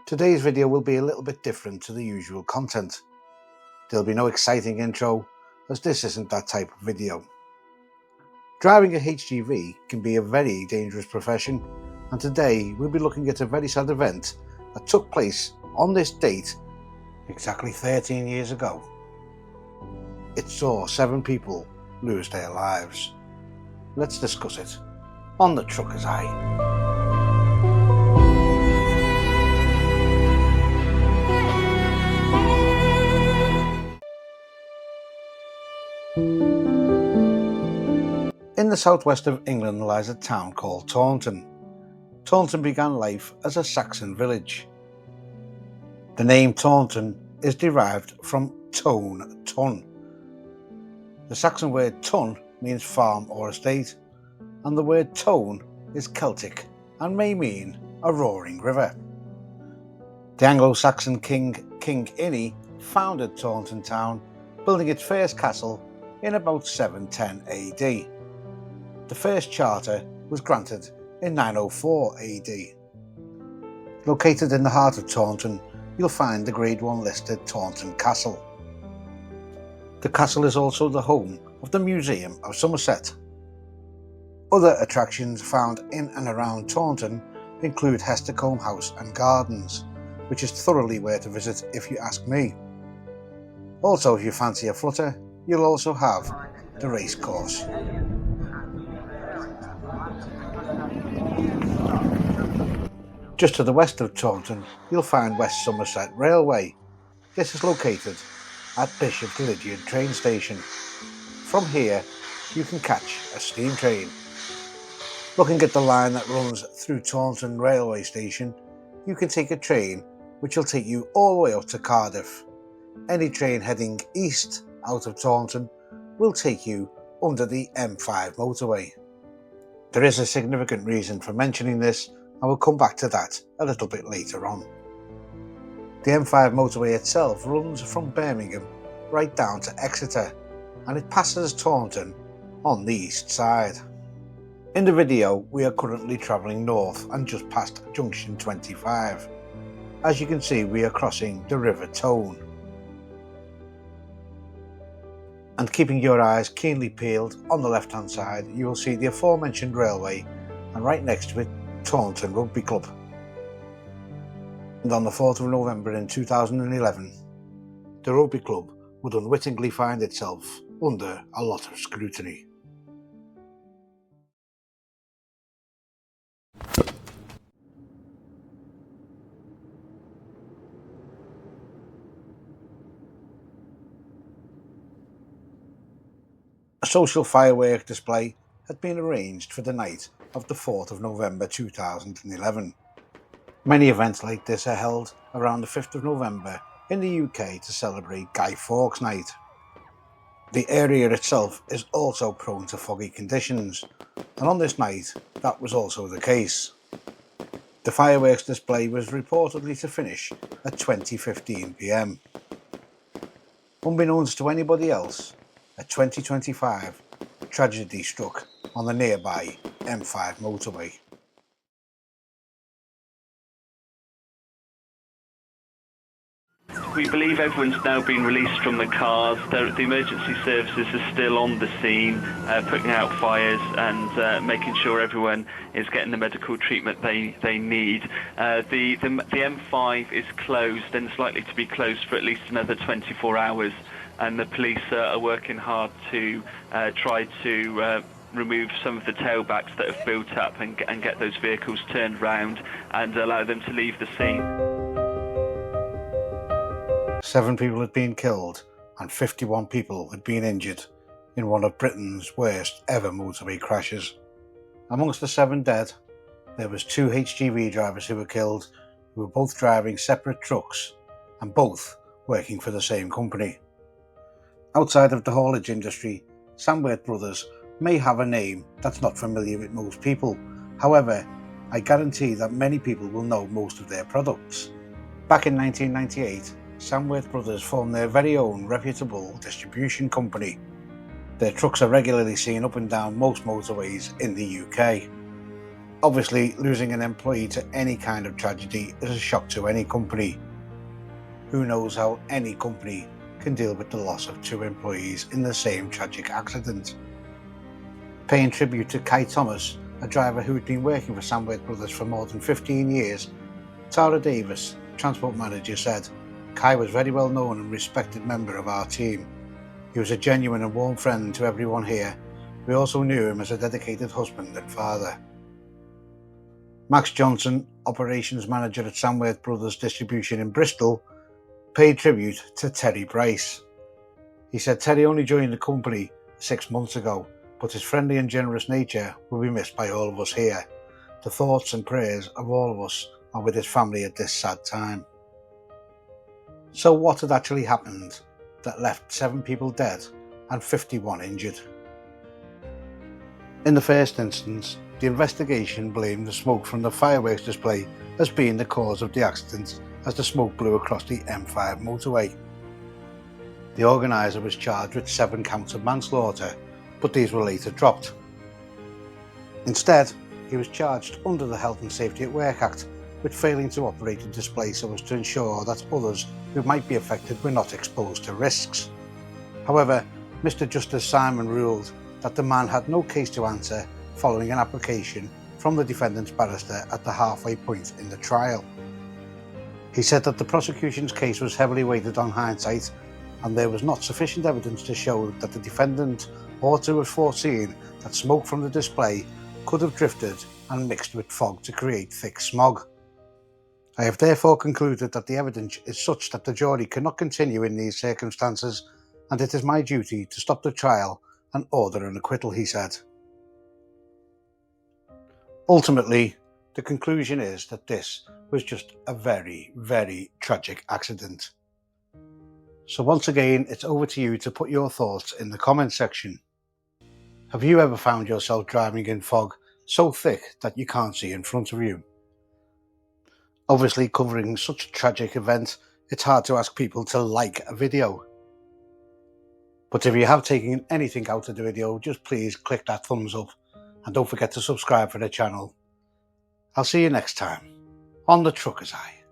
Today's video will be a little bit different to the usual content. There'll be no exciting intro, as this isn't that type of video. Driving a HGV can be a very dangerous profession, and today we'll be looking at a very sad event that took place on this date exactly 13 years ago. It saw 7 people lose their lives. Let's discuss it on The Trucker's Eye. In the southwest of England lies a town called Taunton. Taunton began life as a Saxon village. The name Taunton is derived from tone, ton. The Saxon word tun means farm or estate, and the word tone is Celtic and may mean a roaring river. The Anglo-Saxon king Inny founded Taunton town, building its first castle in about 710 AD. The first charter was granted in 904 AD. Located in the heart of Taunton, you'll find the Grade 1 listed Taunton Castle. The castle is also the home of the Museum of Somerset. Other attractions found in and around Taunton include Hestercombe House and Gardens, which is thoroughly worth a visit if you ask me. Also, if you fancy a flutter, you'll also have the racecourse. Just to the west of Taunton, you'll find West Somerset Railway. This is located at Bishop Lydiard train station. From here, you can catch a steam train. Looking at the line that runs through Taunton railway station, you can take a train which will take you all the way up to Cardiff. Any train heading east out of Taunton will take you under the M5 motorway. There is a significant reason for mentioning this, and we'll come back to that a little bit later on. The M5 motorway itself runs from Birmingham right down to Exeter, and it passes Taunton on the east side. In the video, we are currently travelling north and just past junction 25. As you can see, we are crossing the River Tone. And keeping your eyes keenly peeled, on the left hand side you will see the aforementioned railway, and right next to it Taunton Rugby Club. And on the 4th of November in 2011, the rugby club would unwittingly find itself under a lot of scrutiny. A social firework display had been arranged for the night of the 4th of November 2011. Many events like this are held around the 5th of November in the UK to celebrate Guy Fawkes Night. The area itself is also prone to foggy conditions, and on this night that was also the case. The fireworks display was reportedly to finish at 20:15 PM. Unbeknownst to anybody else, at 2025, tragedy struck on the nearby M5 motorway. We believe everyone's now been released from the cars. The emergency services are still on the scene, putting out fires and making sure everyone is getting the medical treatment they need. The M5 is closed and is likely to be closed for at least another 24 hours, and the police are working hard to try to remove some of the tailbacks that have built up and get those vehicles turned round and allow them to leave the scene. 7 people had been killed and 51 people had been injured in one of Britain's worst ever motorway crashes. Amongst the 7 dead, there was 2 HGV drivers who were killed, who were both driving separate trucks and both working for the same company. Outside of the haulage industry, Samworth Brothers may have a name that's not familiar with most people. However, I guarantee that many people will know most of their products. Back in 1998, Samworth Brothers formed their very own reputable distribution company. Their trucks are regularly seen up and down most motorways in the UK. Obviously, losing an employee to any kind of tragedy is a shock to any company. Who knows how any company can deal with the loss of 2 employees in the same tragic accident. Paying tribute to Kai Thomas, a driver who had been working for Samworth Brothers for more than 15 years, Tara Davis, transport manager, said, "Kai was very well known and respected member of our team. He was a genuine and warm friend to everyone here. We also knew him as a dedicated husband and father." Max Johnson, operations manager at Samworth Brothers Distribution in Bristol, paid tribute to Terry Bryce. He said Terry only joined the company 6 months ago, but his friendly and generous nature will be missed by all of us here. The thoughts and prayers of all of us are with his family at this sad time. So what had actually happened that left 7 people dead and 51 injured? In the first instance, the investigation blamed the smoke from the fireworks display as being the cause of the accident, as the smoke blew across the M5 motorway. The organiser was charged with 7 counts of manslaughter, but these were later dropped. Instead, he was charged under the Health and Safety at Work Act with failing to operate a display so as to ensure that others who might be affected were not exposed to risks. However, Mr Justice Simon ruled that the man had no case to answer following an application from the defendant's barrister at the halfway point in the trial. He said that the prosecution's case was heavily weighted on hindsight, and there was not sufficient evidence to show that the defendant ought to have foreseen that smoke from the display could have drifted and mixed with fog to create thick smog. I have therefore concluded that the evidence is such that the jury cannot continue in these circumstances, and it is my duty to stop the trial and order an acquittal, he said. Ultimately, the conclusion is that this was just a very, very tragic accident. So once again, it's over to you to put your thoughts in the comments section. Have you ever found yourself driving in fog so thick that you can't see in front of you? Obviously, covering such a tragic event, it's hard to ask people to like a video. But if you have taken anything out of the video, just please click that thumbs up and don't forget to subscribe for the channel. I'll see you next time on The Trucker's Eye.